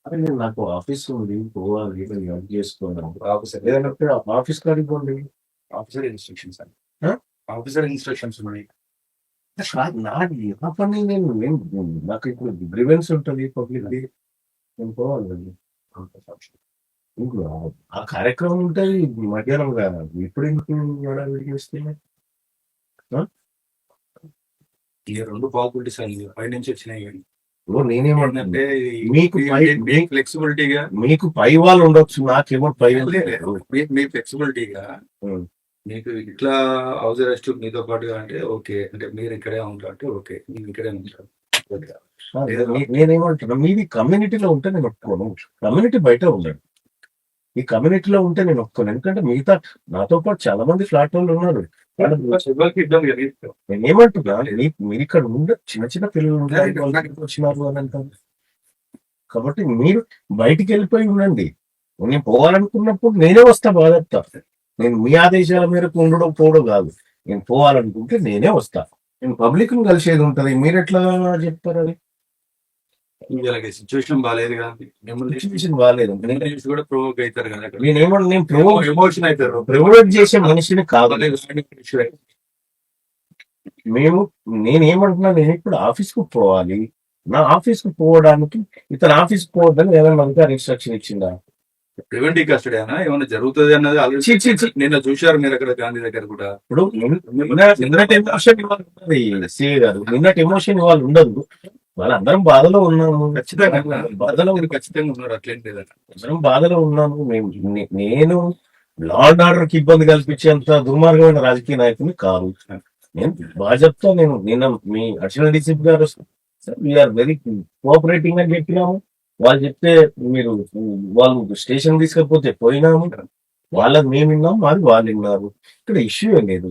అరే నేను నాకు ఆఫీస్ ఉంది. పోవాలి. నేను వర్క్ చేసుకోవాలి. లేదంటే ఆఫీస్ కాడికి పోండి. ఆఫీసర్ ఇన్స్ట్రక్షన్స్ అండి. ఆ? ఆఫీసర్ ఇన్స్ట్రక్షన్స్ ఉన్నాయి. కాదు నాది నా పని నేను నాకు ఇప్పుడు గ్రీవెన్స్ ఉంటుంది పబ్లిక్‌ది. నేను పోవాలండి. ఇప్పుడు ఆ కార్యక్రమం ఉంటది మధ్యాహ్నం కాదు. ఇప్పుడెందుకు హడావిడి చేస్తున్నారు? ఆ? ఈ 2 పాసిబిలిటీస్ అండి. పైనుంచి వచ్చినాయి గాని. ఇప్పుడు నేనేమంటున్నా ఏంటంటే మీకు పై మీ ఫ్లెక్సిబిలిటీగా మీకు పై వాళ్ళు ఉండొచ్చు. నాకేమో పై వాళ్ళు లేదు. లేరు. మీ ఫ్లెక్సిబిలిటీగా ఉం. మీకు ఇట్లా హౌస్ అరెస్ట్ మీతో పాటుగా అంటే ఓకే. అంటే మీరు ఇక్కడే ఉంటారు అంటే ఓకే. నేను ఇక్కడే ఉంటాను. ఓకే. నేనేమంటున్నా మీది కమ్యూనిటీలో ఉంటే నేను ఒప్పుకోను. కమ్యూనిటీ బయట ఉండండి. ఈ కమ్యూనిటీలో ఉంటే నేను ఒప్పుకోను. ఎందుకంటే మిగతా నాతో పాటు చాలా మంది ఫ్లాట్ వాళ్ళు ఉన్నారు. ఎవరికి ఇబ్బంది కలిగిస్తుంది. నేను ఏమంటున్నా మీరు ఇక్కడ ఉండే చిన్న చిన్న పిల్లలు ఉంటారు, వాళ్ళకి వచ్చినారు అని అంటారు. కాబట్టి మీరు బయటికి వెళ్ళిపోయి ఉండండి. నేను పోవాలనుకున్నప్పుడు నేనే వస్తా బాధపడతా. నేను మీ ఆదేశాల మేరకు ఉండడం పోవడం కాదు. నేను పోవాలనుకుంటే నేనే వస్తా. నేను పబ్లిక్ ను కలిసేది ఉంటది. మీరు ఎట్లా చెప్తారు అది? వీళ్ళకి సిచ్యువేషన్ బాగాలేదు కదా. మిమ్మల్ని సిచ్యువేషన్ బాగాలేదు. చూసి కూడా ప్రొవోక్ అవుతారు కదా. నేను ఎమోషన్ అవుతారు. ప్రివిలేజ్ చేసే మనిషిని కాదు. నేనేమంటున్నా నేను ఇప్పుడు ఆఫీస్ కు పోవాలి. నా ఆఫీస్ కు పోవడానికి ఇతను ఆఫీస్ పోవద్దని ఏదైనా అధికారి ఇన్స్ట్రక్షన్ ఇచ్చిందా? ప్రివెంటివ్ కస్టడీ అనా ఏమైనా జరుగుతుంది అన్నది ఆల్రెడీ నిన్న చూశారు మీరు అక్కడ గాంధీ దగ్గర కూడా. ఇప్పుడు నిన్నటి ఎమోషన్ ఇవాళ ఉన్నది సిఏ గారు. నిన్నటి ఎమోషన్ ఇవాళ ఉండదు. వాళ్ళందరం బాధలో ఉన్నాము. ఖచ్చితంగా బాధలో ఖచ్చితంగా ఉన్నారు. అట్లేం లేదట. అందరం బాధలో ఉన్నాము. నేను లా అండ్ ఆర్డర్ కి ఇబ్బంది కల్పించేంత దుర్మార్గమైన రాజకీయ నాయకుని కాదు. నేను బాధ్యతతో నిన్న మీ అడిషనల్ డీసీపీ గారు వీఆర్ వెరీ కోఆపరేటింగ్ అని చెప్పినాము. వాళ్ళు చెప్తే మీరు వాళ్ళు స్టేషన్ తీసుకపోతే పోయినాము. వాళ్ళది మేము విన్నాము, మాది వాళ్ళు విన్నారు. ఇక్కడ ఇష్యూ ఏం లేదు.